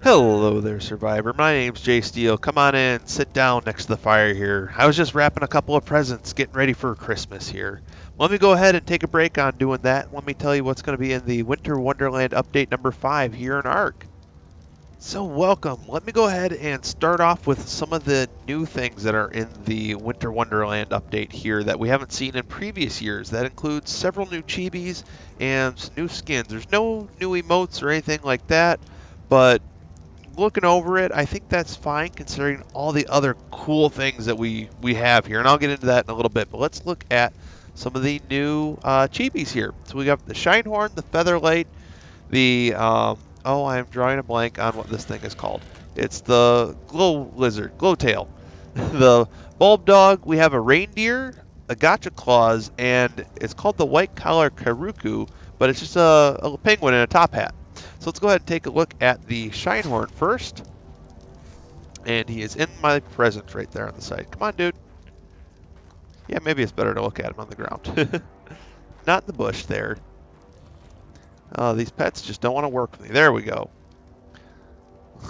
Hello there, Survivor. My name's Jay Steele. Come on in, sit down next to the fire here. I was just wrapping a couple of presents, getting ready for Christmas here. Let me go ahead and take a break on doing that. Let me tell you what's going to be in the Winter Wonderland update number 5 here in Ark. So, welcome. Let me go ahead and start off with some of the new things that are in the Winter Wonderland update here that we haven't seen in previous years. That includes several new chibis and some new skins. There's no new emotes or anything like that, but looking over it, I think that's fine considering all the other cool things that we have here, and I'll get into that in a little bit. But let's look at some of the new chibis here. So we got the Shinehorn, the Featherlight, the oh, I'm drawing a blank on what this thing is called. It's the Glow Lizard, Glowtail, the Bulb Dog. We have a Reindeer, a Gotcha Claws, and it's called the White Collar Karuku, but it's just a penguin in a top hat. So let's go ahead and take a look at the Shinehorn first. And he is in my presence right there on the side. Come on, dude. Yeah, maybe it's better to look at him on the ground. Not in the bush there. Oh, these pets just don't want to work with me. There we go.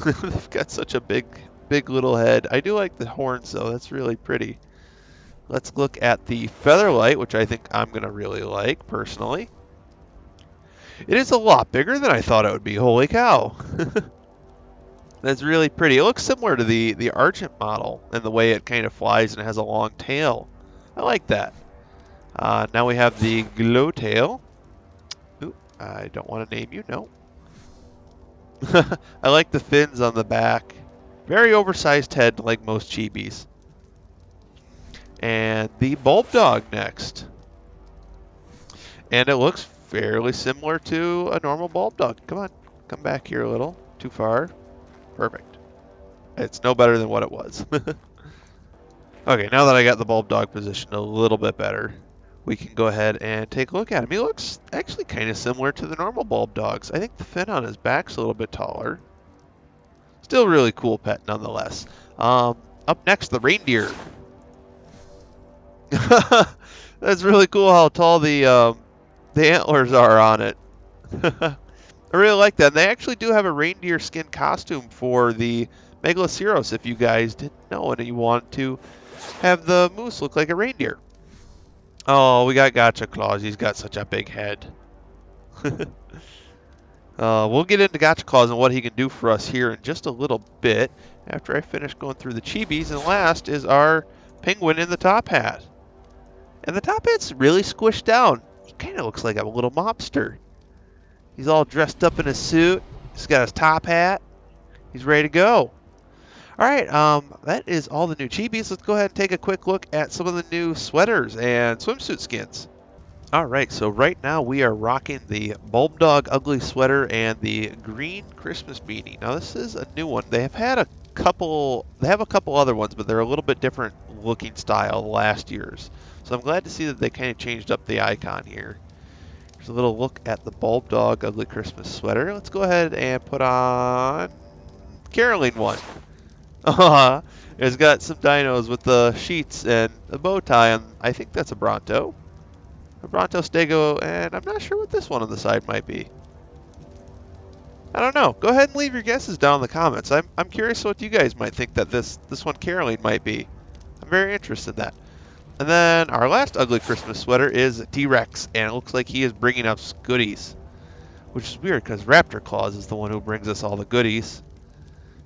They've got such a big little head. I do like the horns, though. That's really pretty. Let's look at the Featherlight, which I think I'm going to really like, personally. It is a lot bigger than I thought it would be. Holy cow. That's really pretty. It looks similar to the Argent model in the way it kind of flies and it has a long tail. I like that. Now we have the Glowtail. Ooh, I don't want to name you, no. I like the fins on the back. Very oversized head like most chibis. And the Bulb Dog next. And it looks fairly similar to a normal Bulb Dog. Come on, come back here a little. Too far. Perfect. It's no better than what it was. Okay, now that I got the Bulb Dog positioned a little bit better, we can go ahead and take a look at him. He looks actually kind of similar to the normal Bulb Dogs. I think the fin on his back's a little bit taller. Still really cool pet nonetheless. Up next, the Reindeer. That's really cool how tall the antlers are on it. I really like that. And they actually do have a reindeer skin costume for the Megaloceros if you guys didn't know and you want to have the moose look like a reindeer. Oh, we got Gotcha Claws. He's got such a big head. We'll get into Gotcha Claws and what he can do for us here in just a little bit after I finish going through the chibis. And last is our penguin in the top hat. And the top hat's really squished down. He kind of looks like a little mobster. He's all dressed up in a suit. He's got his top hat. He's ready to go. All right, that is all the new chibis. Let's go ahead and take a quick look at some of the new sweaters and swimsuit skins. All right, so right now we are rocking the Bulb Dog Ugly Sweater and the Green Christmas Beanie. Now this is a new one. They have a couple other ones, but they're a little bit different looking style last year's. So I'm glad to see that they kind of changed up the icon here. Here's a little look at the Bulb Dog Ugly Christmas Sweater. Let's go ahead and put on Caroline one. It's got some dinos with the sheets and a bow tie, and I think that's a Bronto. A Bronto Stego, and I'm not sure what this one on the side might be. I don't know. Go ahead and leave your guesses down in the comments. I'm curious what you guys might think that this one Caroline might be. I'm very interested in that. And then our last ugly Christmas sweater is T-Rex, and it looks like he is bringing us goodies. Which is weird, because Raptor Claus is the one who brings us all the goodies.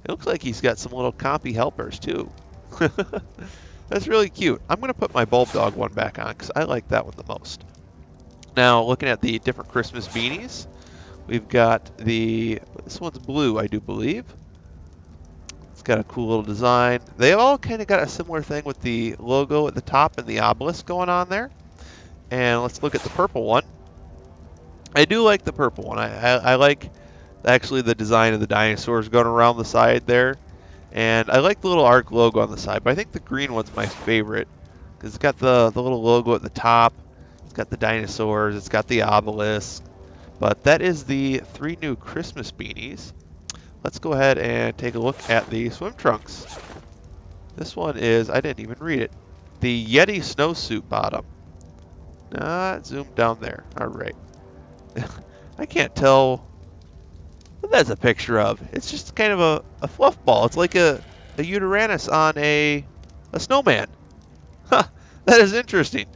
It looks like he's got some little compy helpers, too. That's really cute. I'm going to put my Bulb Dog one back on, because I like that one the most. Now, looking at the different Christmas beanies, we've got this one's blue, I do believe. It's got a cool little design. They all kind of got a similar thing with the logo at the top and the obelisk going on there. And let's look at the purple one. I do like the purple one. I like actually the design of the dinosaurs going around the side there. And I like the little Ark logo on the side, but I think the green one's my favorite. Because it's got the little logo at the top. It's got the dinosaurs. It's got the obelisk. But that is the 3 new Christmas beanies. Let's go ahead and take a look at the swim trunks. This one is, I didn't even read it, the Yeti snowsuit bottom. Not zoomed down there. All right. I can't tell what that's a picture of. It's just kind of a fluff ball. It's like a Uranus on a snowman. Huh, that is interesting.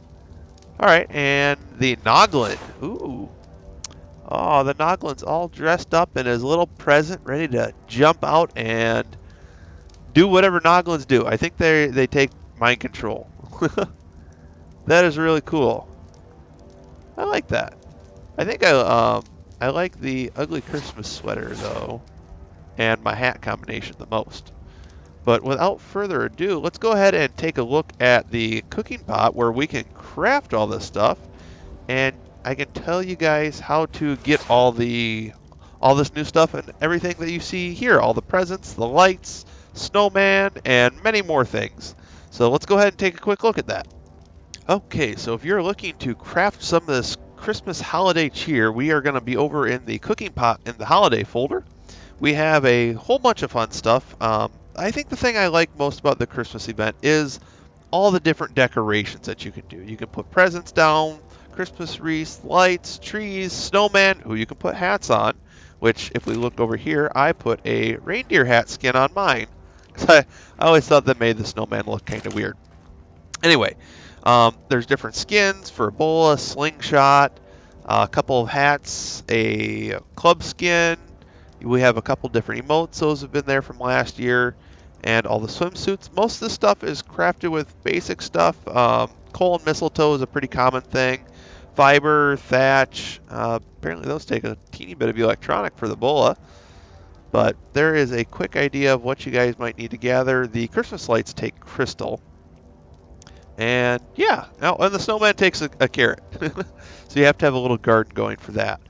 All right, and the Noglin. Ooh. Oh, the Noglin's all dressed up in his little present, ready to jump out and do whatever Noglins do. I think they take mind control. That is really cool. I like that. I think I like the ugly Christmas sweater though, and my hat combination the most. But without further ado, let's go ahead and take a look at the cooking pot where we can craft all this stuff, and I can tell you guys how to get all this new stuff and everything that you see here, all the presents, the lights, snowman, and many more things. So let's go ahead and take a quick look at that. Okay, so if you're looking to craft some of this Christmas holiday cheer, we are going to be over in the cooking pot in the holiday folder. We have a whole bunch of fun stuff. I think the thing I like most about the Christmas event is all the different decorations that you can do. You can put presents down, Christmas wreaths, lights, trees, snowman, who you can put hats on, which if we look over here, I put a reindeer hat skin on mine. I always thought that made the snowman look kind of weird. Anyway, there's different skins for Ebola, slingshot, a couple of hats, a club skin. We have a couple different emotes. Those have been there from last year. And all the swimsuits. Most of the stuff is crafted with basic stuff. Coal and mistletoe is a pretty common thing. Fiber, thatch. Apparently those take a teeny bit of electronic for the bola. But there is a quick idea of what you guys might need to gather. The Christmas lights take crystal. And yeah, and the snowman takes a carrot. So you have to have a little garden going for that.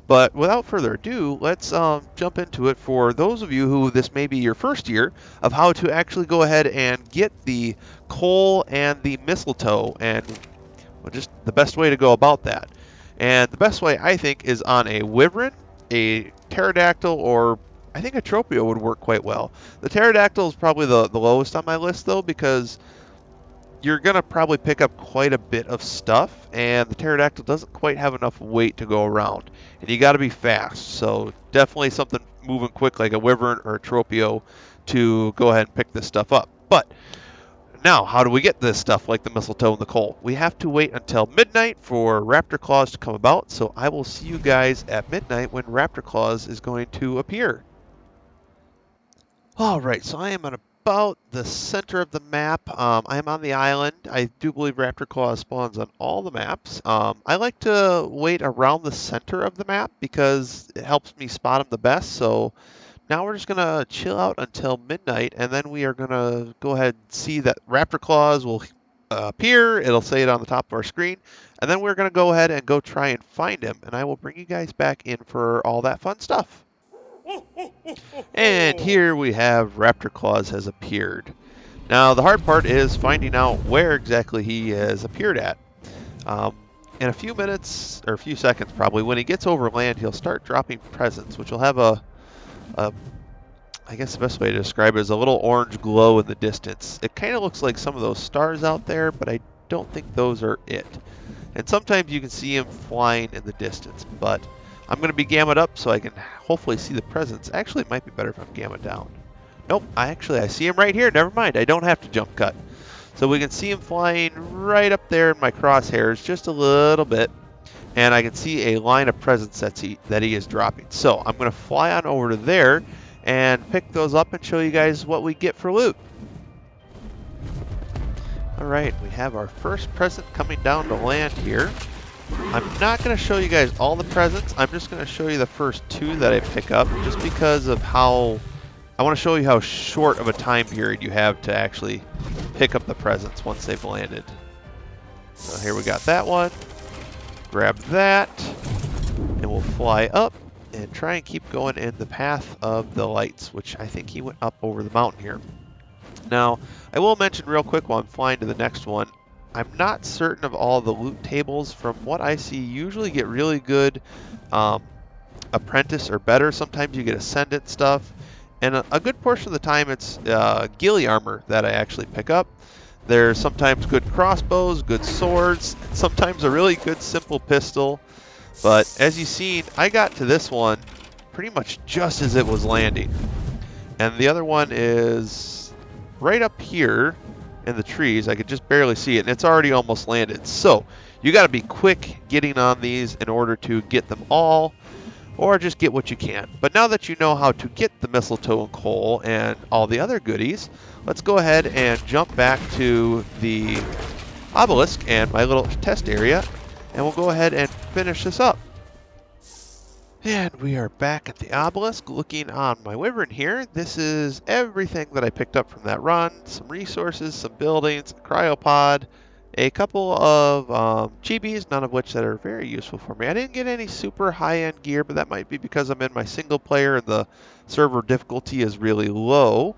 But without further ado, let's jump into it for those of you who this may be your first year of how to actually go ahead and get the coal and the mistletoe, and just the best way to go about that. And the best way, I think, is on a wyvern, a pterodactyl, or I think a tropio would work quite well. The pterodactyl is probably the lowest on my list, though, because you're going to probably pick up quite a bit of stuff, and the pterodactyl doesn't quite have enough weight to go around. And you got to be fast, so definitely something moving quick like a wyvern or a tropio to go ahead and pick this stuff up. But now, how do we get this stuff like the mistletoe and the coal? We have to wait until midnight for Raptor Claus to come about, so I will see you guys at midnight when Raptor Claus is going to appear. Alright, so I am at about the center of the map. I am on the island. I do believe Raptor Claus spawns on all the maps. I like to wait around the center of the map because it helps me spot him the best. So now we're just going to chill out until midnight, and then we are going to go ahead and see that Raptor Claus will appear. It'll say it on the top of our screen, and then we're going to go ahead and go try and find him, and I will bring you guys back in for all that fun stuff. And here we have Raptor Claus has appeared. Now the hard part is finding out where exactly he has appeared at. In a few minutes, or a few seconds probably, when he gets over land, he'll start dropping presents, which will have I guess the best way to describe it is a little orange glow in the distance. It kind of looks like some of those stars out there, but I don't think those are it. And sometimes you can see him flying in the distance, but I'm going to be gammaed up so I can hopefully see the presents. Actually, it might be better if I'm gammaed down. Nope, I see him right here. Never mind, I don't have to jump cut. So we can see him flying right up there in my crosshairs just a little bit. And I can see a line of presents that he is dropping. So I'm going to fly on over to there and pick those up and show you guys what we get for loot. Alright, we have our first present coming down to land here. I'm not going to show you guys all the presents. I'm just going to show you the first two that I pick up just because of how I want to show you how short of a time period you have to actually pick up the presents once they've landed. So here we got that one. Grab that, and we'll fly up and try and keep going in the path of the lights, which I think he went up over the mountain here. Now, I will mention real quick while I'm flying to the next one, I'm not certain of all the loot tables. From what I see, you usually get really good apprentice or better. Sometimes you get ascendant stuff, and a good portion of the time it's ghillie armor that I actually pick up. There's sometimes good crossbows, good swords, and sometimes a really good simple pistol. But as you've seen, I got to this one pretty much just as it was landing. And the other one is right up here in the trees. I could just barely see it, and it's already almost landed. So you got to be quick getting on these in order to get them all, or just get what you can. But now that you know how to get the mistletoe and coal and all the other goodies, let's go ahead and jump back to the obelisk and my little test area, and we'll go ahead and finish this up. And we are back at the obelisk looking on my wyvern here. This is everything that I picked up from that run. Some resources, some buildings, a cryopod, a couple of chibis, none of which that are very useful for me. I didn't get any super high-end gear, but that might be because I'm in my single player and the server difficulty is really low.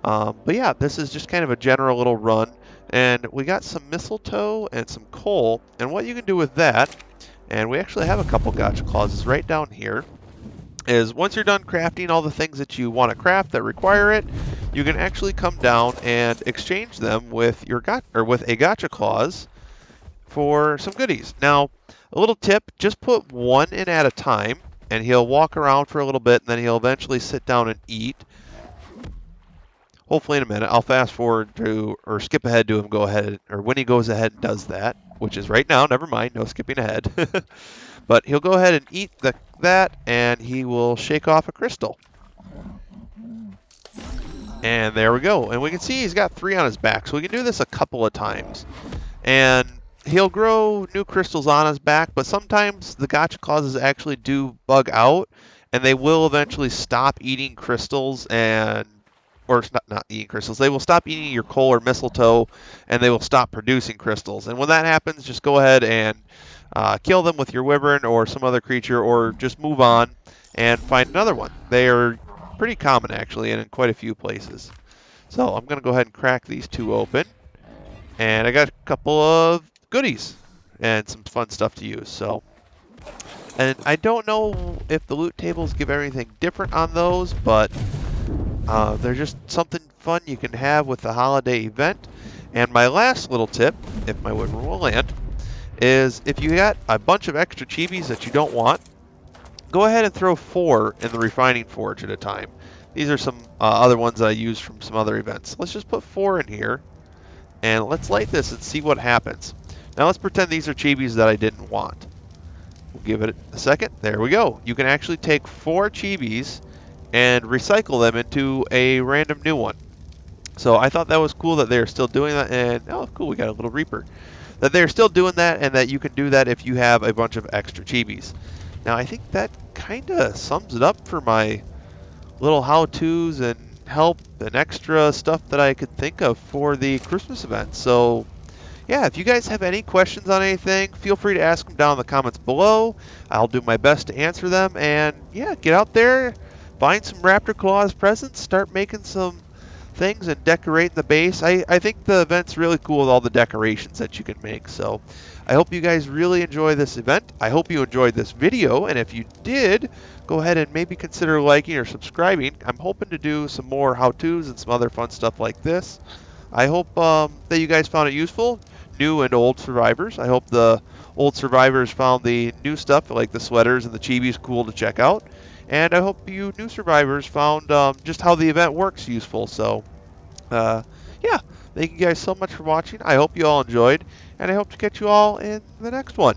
But yeah, this is just kind of a general little run. And we got some mistletoe and some coal. And what you can do with that, and we actually have a couple gotcha clauses right down here, is once you're done crafting all the things that you want to craft that require it, you can actually come down and exchange them with your with a gotcha clause for some goodies. Now, a little tip, just put one in at a time, and he'll walk around for a little bit, and then he'll eventually sit down and eat. Hopefully in a minute. I'll fast forward to, or skip ahead to him go ahead, or when he goes ahead and does that, which is right now, never mind, no skipping ahead. But he'll go ahead and eat that, and he will shake off a crystal. And there we go. And we can see he's got 3 on his back, so we can do this a couple of times. And he'll grow new crystals on his back, but sometimes the gotcha clauses actually do bug out, and they will eventually stop eating crystals or not eating crystals. They will stop eating your coal or mistletoe, and they will stop producing crystals. And when that happens, just go ahead and kill them with your wyvern or some other creature, or just move on and find another one. They are pretty common, actually, and in quite a few places. So I'm going to go ahead and crack these 2 open. And I got a couple of goodies and some fun stuff to use. And I don't know if the loot tables give everything different on those, but they're just something fun you can have with the holiday event. And my last little tip, if my wyvern will land, is if you got a bunch of extra chibis that you don't want, go ahead and throw 4 in the refining forge at a time. These are some other ones that I used from some other events. Let's just put 4 in here, and let's light this and see what happens. Now let's pretend these are chibis that I didn't want. We'll give it a second. There we go. You can actually take 4 chibis and recycle them into a random new one. So I thought that was cool that they're still doing that, and oh cool, we got a little Reaper. That they're still doing that, and that you can do that if you have a bunch of extra chibis. Now I think that kind of sums it up for my little how-tos and help and extra stuff that I could think of for the Christmas event. So yeah, if you guys have any questions on anything, feel free to ask them down in the comments below. I'll do my best to answer them, and yeah, get out there, find some Raptor Claws presents, start making some things and decorate the base. I think the event's really cool with all the decorations that you can make. So I hope you guys really enjoy this event. I hope you enjoyed this video, and if you did, go ahead and maybe consider liking or subscribing. I'm hoping to do some more how-tos and some other fun stuff like this. I hope that you guys found it useful, new and old survivors. I hope the old survivors found the new stuff like the sweaters and the chibis cool to check out. And I hope you new survivors found just how the event works useful. So, yeah, thank you guys so much for watching. I hope you all enjoyed, and I hope to catch you all in the next one.